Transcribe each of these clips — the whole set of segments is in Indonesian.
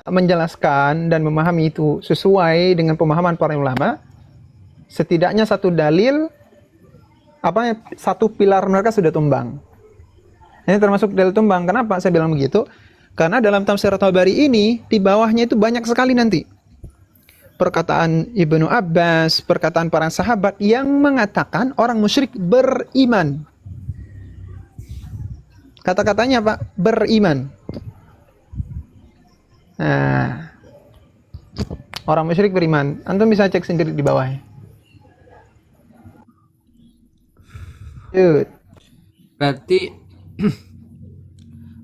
menjelaskan dan memahami itu sesuai dengan pemahaman para ulama, setidaknya satu dalil, satu pilar mereka sudah tumbang. Ini termasuk dalil tumbang. Kenapa saya bilang begitu? Karena dalam tafsir Tabari ini, di bawahnya itu banyak sekali nanti perkataan Ibnu Abbas, perkataan para sahabat yang mengatakan orang musyrik beriman. Kata-katanya apa? Beriman. Nah, orang musyrik beriman. Antum bisa cek sendiri di bawahnya. Berarti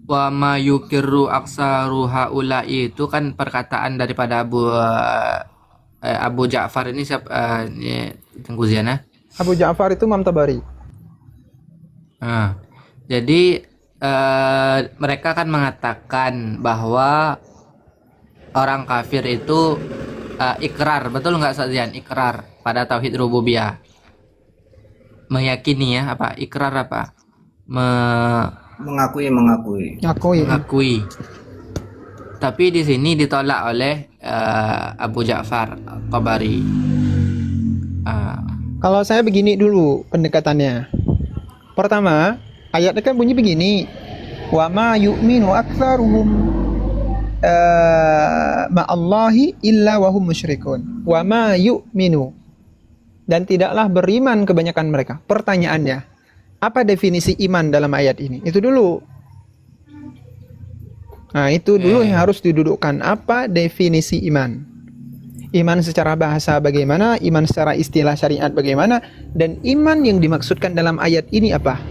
wa ma yukirru aksaru haula'i itu kan perkataan daripada Abu Ja'far ini siapa? Ini Tengku Ziana. Abu Ja'far itu Imam Tabari. Nah, jadi mereka kan mengatakan bahwa orang kafir itu ikrar, betul nggak Ustaz Zian? Ikrar pada tauhid rububiyah, meyakini ya apa? Ikrar apa? Mengakui. Tapi di sini ditolak oleh Abu Ja'far Tabari. Kalau saya begini dulu pendekatannya. Pertama, ayatnya kan bunyi begini. Wa ma yu'minu aktsaruhum ma'allahi illa wahum musyrikun. Wa ma yu'minu. Dan tidaklah beriman kebanyakan mereka. Pertanyaannya, apa definisi iman dalam ayat ini? Itu dulu. Nah, itu dulu yang harus didudukkan. Apa definisi iman? Iman secara bahasa bagaimana? Iman secara istilah syariat bagaimana? Dan iman yang dimaksudkan dalam ayat ini apa?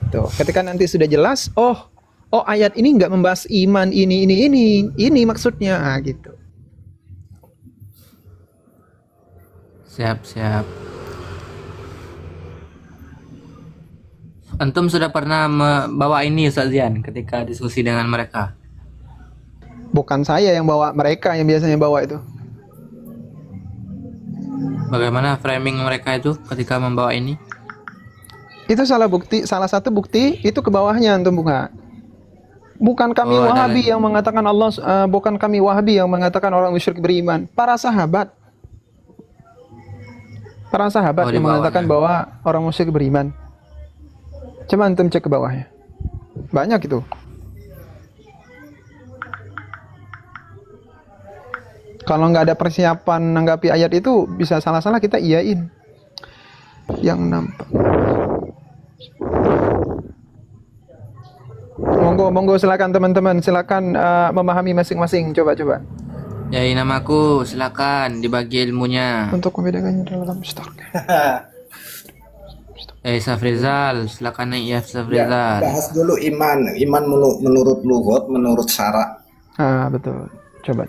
Tuh, ketika nanti sudah jelas, oh ayat ini nggak membahas iman ini maksudnya, gitu. Siap. Antum sudah pernah membawa ini Ustaz Zian ketika diskusi dengan mereka? Bukan saya yang bawa, mereka yang biasanya bawa itu. Bagaimana framing mereka itu ketika membawa ini? Itu salah satu bukti itu ke bawahnya antum buka. Bukan kami Wahabi yang mengatakan bukan kami Wahabi yang mengatakan orang musyrik beriman. Para sahabat yang mengatakan bahwa orang musyrik beriman. Coba antum cek ke bawahnya. Banyak itu. Kalau nggak ada persiapan menanggapi ayat itu, bisa salah-salah kita iyain. Yang nampak. Monggo silakan teman-teman, silakan memahami masing-masing. Coba. Ya, namaku, silakan dibagi ilmunya. Untuk membedakannya dalam stok. Safrizal, silakan naik ya Safrizal. Bahas dulu iman. Iman menurut lughat, menurut syara. Betul. Coba.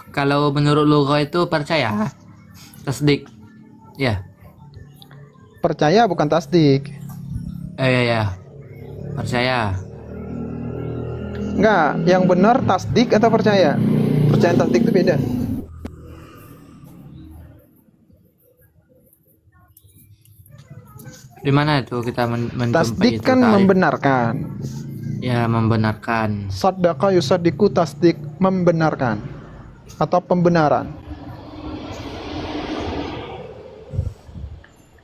Kalau menurut lughat itu percaya, tasdik. Ya. Percaya bukan tasdik. Ya. Percaya. Enggak, yang benar tasdik atau percaya? Percaya tasdik itu beda. Di mana itu kita tasdik kan membenarkan. Ya, membenarkan. Saddaqa yusaddiqu, tasdik membenarkan atau pembenaran.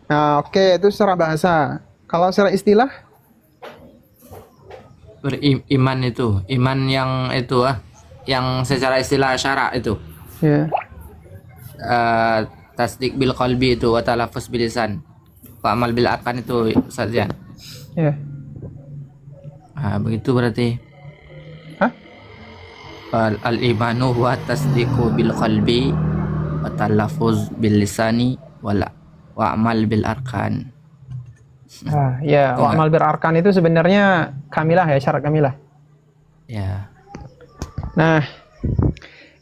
Nah, oke, itu secara bahasa. Kalau secara istilah beriman itu, iman yang itu yang secara istilah syara itu. Ya. Tasdik bil qalbi itu wa talaffuz bil lisan. Wa amal bil arkan itu Ustaz Zian. Ya. Begitu berarti. Al imanu wa tasdiqu bil qalbi wa talaffuz bil lisani wa amal bil arkan. Ya, wa amal bil arkan itu sebenarnya kamilah ya, syarat kamilah. Ya. Nah,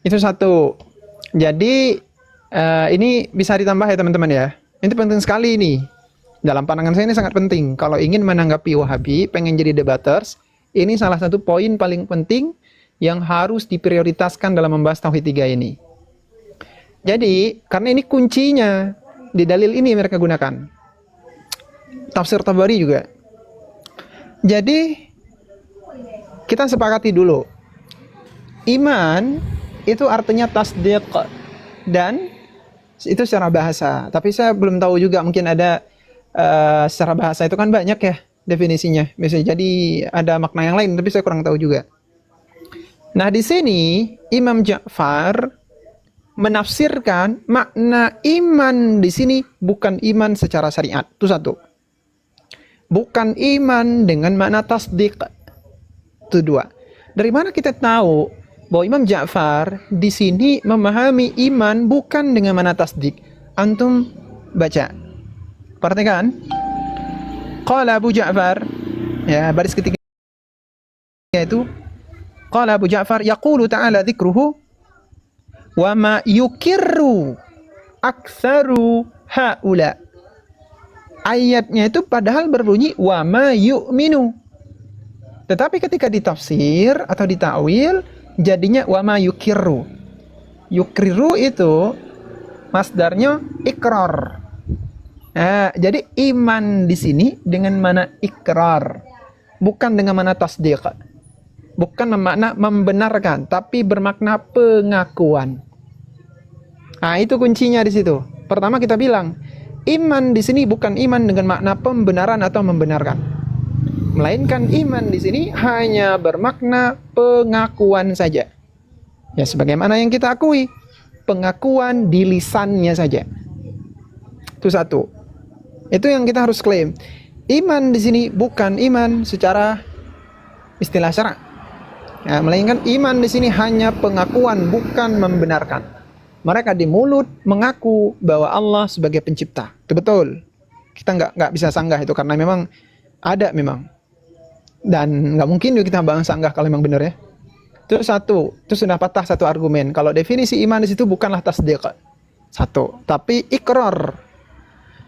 itu satu. Jadi ini bisa ditambah ya teman-teman ya. Ini penting sekali ini. Dalam pandangan saya ini sangat penting. Kalau ingin menanggapi Wahabi, pengen jadi debaters, ini salah satu poin paling penting yang harus diprioritaskan dalam membahas Tauhid 3 ini. Jadi, karena ini kuncinya, di dalil ini mereka gunakan. Tafsir Tabari juga. Jadi, kita sepakati dulu. Iman itu artinya tasdiq, dan itu secara bahasa. Tapi saya belum tahu juga, mungkin ada secara bahasa itu kan banyak ya definisinya. Bisa jadi ada makna yang lain, tapi saya kurang tahu juga. Nah, di sini Imam Ja'far menafsirkan makna iman di sini bukan iman secara syariat. Itu satu. Bukan iman dengan makna tasdik. Itu dua. Dari mana kita tahu bahwa Imam Ja'far di sini memahami iman bukan dengan makna tasdik? Antum baca. Perhatikan. Qala Abu Ja'far, ya, baris ketiga itu qala Abu Ja'far yaqulu ta'ala dzikruhu wa ma yukirru aktsaru haula. Ayatnya itu padahal berbunyi wa ma yu'minu. Tetapi ketika ditafsir atau ditakwil jadinya wa ma yukirru. Yukirru itu masdarnya ikrar. Nah, jadi iman di sini dengan mana ikrar, bukan dengan mana tasdiq. Bukan bermakna membenarkan, tapi bermakna pengakuan. Nah, itu kuncinya di situ. Pertama kita bilang, iman di sini bukan iman dengan makna pembenaran atau membenarkan. Melainkan iman di sini hanya bermakna pengakuan saja. Ya, sebagaimana yang kita akui, pengakuan di lisannya saja. Itu satu. Itu yang kita harus klaim. Iman di sini bukan iman secara istilah syara'. Ya, melainkan iman di sini hanya pengakuan, bukan membenarkan. Mereka di mulut mengaku bahwa Allah sebagai pencipta. Itu betul. Kita nggak bisa sanggah itu karena memang ada memang. Dan nggak mungkin juga kita bang sanggah kalau memang benar ya. Itu satu. Itu sudah patah satu argumen. Kalau definisi iman di situ bukanlah tasdiq. Satu. Tapi ikrar.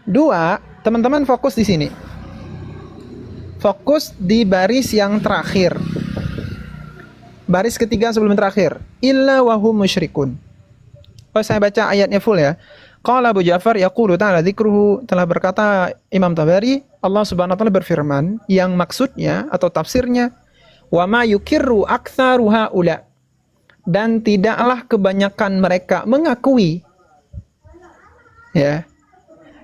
Dua, teman-teman fokus di sini. Fokus di baris yang terakhir. Baris ketiga sebelum terakhir. Illa wahum musyrikun. Oh, saya baca ayatnya full ya. Qala Abu Ja'far yaqulu ta'ala dzikruhu, telah berkata Imam Tabari, Allah Subhanahu wa taala berfirman yang maksudnya atau tafsirnya wa ma yukirru aktsaru haula, dan tidaklah kebanyakan mereka mengakui. Ya.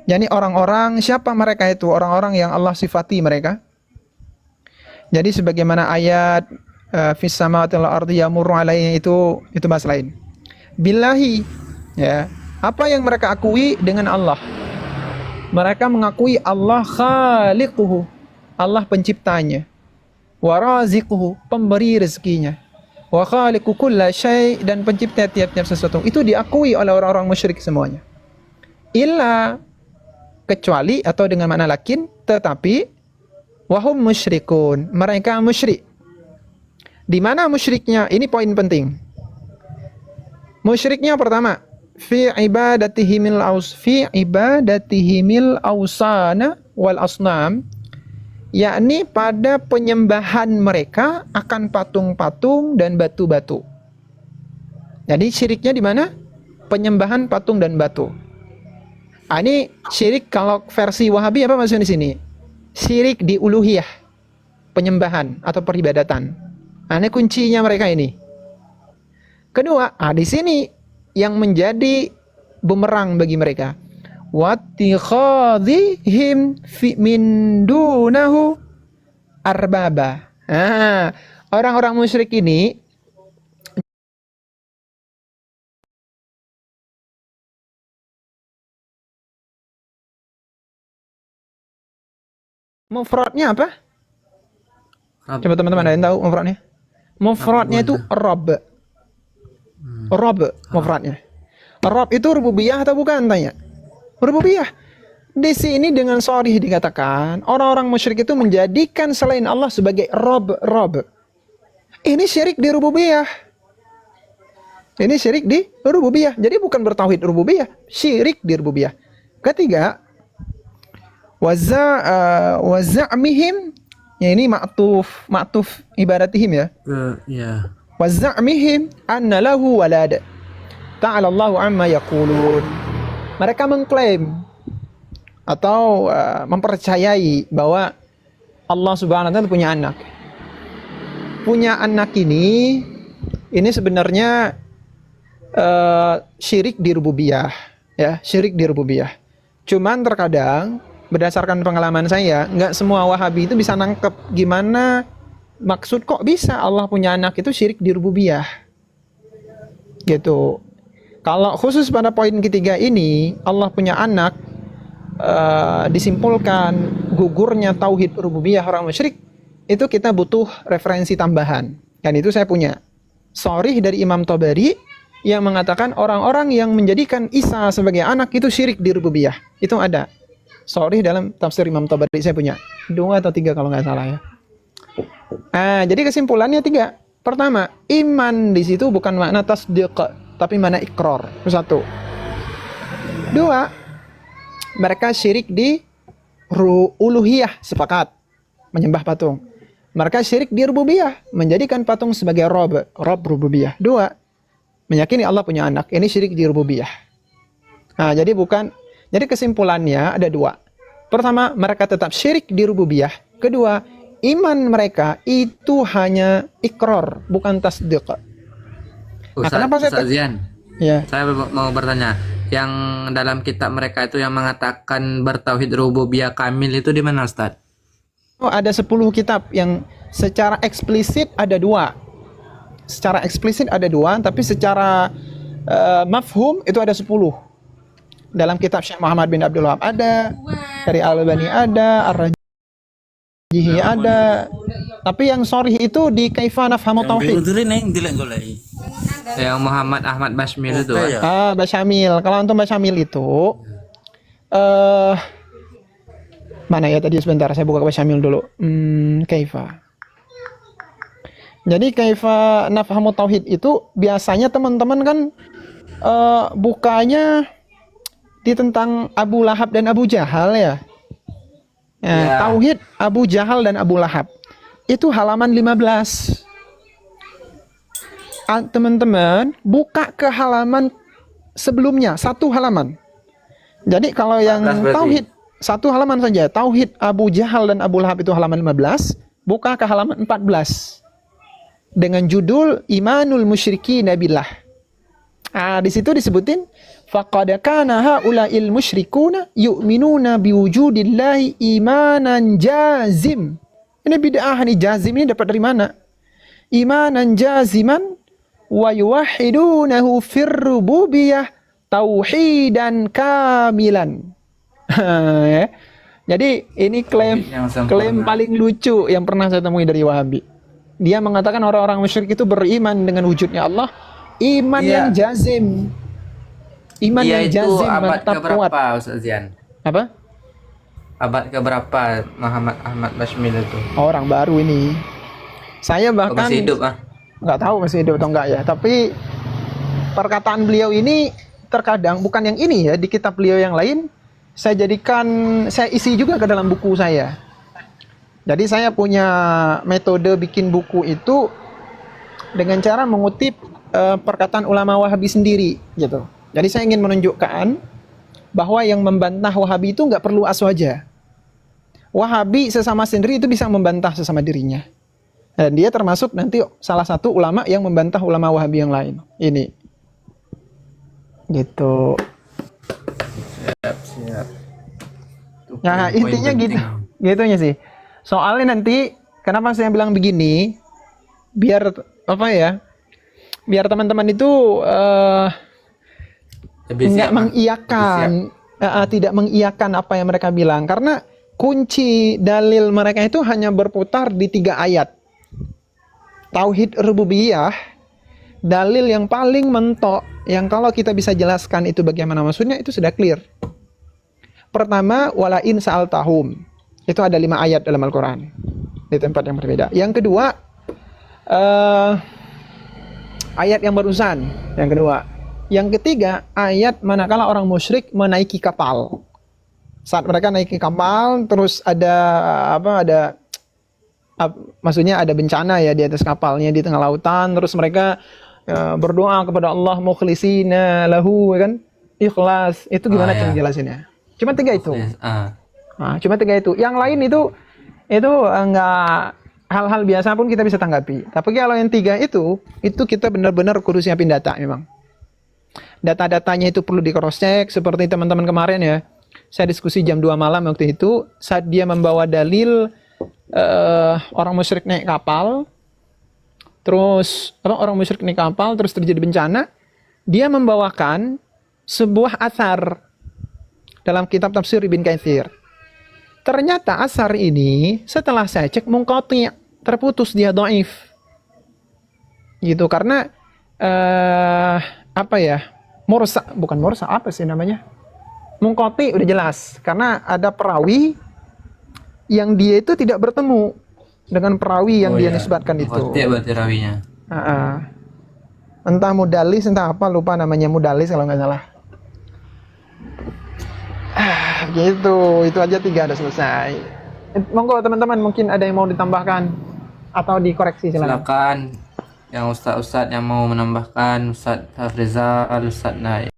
Jadi orang-orang, siapa mereka itu? Orang-orang yang Allah sifati mereka. Jadi sebagaimana ayat fis samawati wal ardi yamurru alaihi, itu bahas lain. Billahi, ya. Apa yang mereka akui dengan Allah? Mereka mengakui Allah khaliquhu, Allah penciptanya. Wa raziquhu, pemberi rezekinya. Wa khaliqu kulla syai', dan pencipta tiap-tiap sesuatu. Itu diakui oleh orang-orang musyrik semuanya. Illa, kecuali atau dengan makna lakin, tetapi wahum musyrikun, mereka musyrik. Di mana musyriknya? Ini poin penting. Musyriknya pertama, fi ibadatihimil awsana wal asnam, yakni pada penyembahan mereka akan patung-patung dan batu-batu. Jadi syiriknya di mana? Penyembahan patung dan batu. Ini syirik kalau versi Wahabi apa maksudnya di sini? Syirik di uluhiyah, penyembahan atau peribadatan. Ini kuncinya mereka ini. Kedua, di sini yang menjadi bumerang bagi mereka. Wattikhadhihim min dunahu arbaba. Orang-orang musyrik ini mufradnya apa? Coba teman-teman ada yang tahu mufradnya? Mufradnya itu Rabb. Rabb mufradnya. Rabb itu rububiyah atau bukan, tanya? Rububiyah. Di sini dengan sharih dikatakan orang-orang musyrik itu menjadikan selain Allah sebagai Rabb. Ini syirik di rububiyah. Ini syirik di rububiyah. Jadi bukan bertauhid rububiyah, syirik di rububiyah. Ketiga, waza'mihim, ya ini ma'tuf ibadatihim ya. Ya. Waza'mihim anna lahu walad. Ta'ala Allahu amma yaqulun. Mereka mengklaim atau mempercayai bahwa Allah Subhanahu wa taala punya anak. punya anak ini sebenarnya syirik di rububiyah, ya, syirik di rububiyah. Cuman terkadang berdasarkan pengalaman saya, nggak semua Wahabi itu bisa nangkep gimana maksud kok bisa Allah punya anak itu syirik di rububiyah. Gitu. Kalau khusus pada poin ketiga ini, Allah punya anak, disimpulkan gugurnya tauhid rububiyah orang musyrik, itu kita butuh referensi tambahan. Dan itu saya punya. Sharih dari Imam Tabari yang mengatakan orang-orang yang menjadikan Isa sebagai anak itu syirik di rububiyah. Itu ada. Sharih dalam tafsir Imam Tabari, saya punya 2 atau 3 kalau nggak salah ya. Jadi kesimpulannya 3. Pertama, iman di situ bukan makna tasdiq, tapi makna ikrar. Itu 1. 2, mereka syirik di uluhiyah, sepakat, menyembah patung. Mereka syirik di rububiyah, menjadikan patung sebagai Rob rububiyah. 2, meyakini Allah punya anak, ini syirik di rububiyah. Jadi kesimpulannya ada 2. Pertama, mereka tetap syirik di rububiyah. Kedua, iman mereka itu hanya ikrar, bukan tasdiq. Kenapa Ustaz Zian, Ya. saya mau bertanya, yang dalam kitab mereka itu yang mengatakan bertauhid rububiyah kamil itu di mana, Ustaz? Ada 10 kitab yang secara eksplisit ada 2. Secara eksplisit ada 2, tapi secara mafhum itu ada 10. Dalam kitab Syekh Muhammad bin Abdul Wahab ada, dari Al-Albani ada, Ar-Rajihi ada. Tapi yang sharih itu di Kaifa Nafhamu Tauhid. Yang Muhammad Ahmad Basmil itu. Basyamil. Kalau untuk Basyamil itu mana ya tadi, sebentar saya buka Basyamil dulu. Kaifa. Jadi Kaifa Nafhamu Tauhid itu biasanya teman-teman kan bukanya di tentang Abu Lahab dan Abu Jahal ya. Tauhid Abu Jahal dan Abu Lahab. Itu halaman 15. Teman-teman buka ke halaman sebelumnya, 1 halaman. Jadi kalau yang tauhid 1 halaman saja, tauhid Abu Jahal dan Abu Lahab itu halaman 15, buka ke halaman 14 dengan judul Imanul Musyrikin Billah. Di situ disebutin faqad kana haula'il musyrikuna yu'minuna biwujudillahi imanan jazim. Ini bid'ah nih, jazim ini dapat dari mana? Imanan jaziman wa yuwahhidunahu fir rububiyah tauhidan kamilan. Jadi ini klaim paling lucu yang pernah saya temui dari Wahabi. Dia mengatakan orang-orang musyrik itu beriman dengan wujudnya Allah, iman yang jazim. Iman yang jazim, mantap kuat. Ustaz Zian? Apa? Abad keberapa Muhammad Ahmad Basmil itu? Orang baru ini. Saya bahkan masih hidup nggak tahu masih hidup atau enggak ya. Tapi perkataan beliau ini terkadang, bukan yang ini ya, di kitab beliau yang lain saya isi juga ke dalam buku saya. Jadi saya punya metode bikin buku itu dengan cara mengutip perkataan ulama Wahabi sendiri gitu. Jadi saya ingin menunjukkan bahwa yang membantah Wahabi itu nggak perlu aswaja. Wahabi sesama sendiri itu bisa membantah sesama dirinya. Dan dia termasuk nanti salah satu ulama yang membantah ulama Wahabi yang lain. Ini. Gitu. Siap. Nah, intinya gitu. Gitunya sih. Soalnya nanti kenapa saya bilang begini? Biar apa ya? Biar teman-teman itu nggak mengiyakan, tidak mengiyakan apa yang mereka bilang, karena kunci dalil mereka itu hanya berputar di 3 ayat. Tauhid rububiyah, dalil yang paling mentok, yang kalau kita bisa jelaskan itu bagaimana maksudnya, itu sudah clear. Pertama, walain sa'altahum. Itu ada 5 ayat dalam Al-Quran di tempat yang berbeda. Yang kedua, ayat yang barusan. Yang kedua. Yang ketiga, ayat manakala orang musyrik menaiki kapal. Saat mereka naiki kapal, terus maksudnya ada bencana ya di atas kapalnya di tengah lautan, terus mereka berdoa kepada Allah mukhlisina lahu, kan? Ikhlas. Itu gimana cara jelasinnya? Cuma 3 itu. Nah, cuma 3 itu. Yang lain itu enggak hal-hal biasa pun kita bisa tanggapi. Tapi kalau yang 3 itu kita benar-benar kudu siapin data memang. Data-datanya itu perlu di cross check seperti teman-teman kemarin ya. Saya diskusi jam 2 malam waktu itu saat dia membawa dalil orang musyrik naik kapal. Terus orang musyrik naik kapal terus terjadi bencana. Dia membawakan sebuah athar dalam kitab tafsir Ibn Katsir. Ternyata asar ini setelah saya cek munqati, terputus, dia dhaif. Gitu karena apa ya? Bukan mursa, apa sih namanya? Munqati udah jelas karena ada perawi yang dia itu tidak bertemu dengan perawi yang dia nisbatkan itu. Kotek berarti rawinya. Entah mudalis, entah apa, lupa namanya, mudalis kalau nggak salah. Gitu, itu aja 3 udah selesai. Monggo teman-teman, mungkin ada yang mau ditambahkan atau dikoreksi Silakan yang ustadz yang mau menambahkan, Ustadz Hafrizal, Ustadz Naim.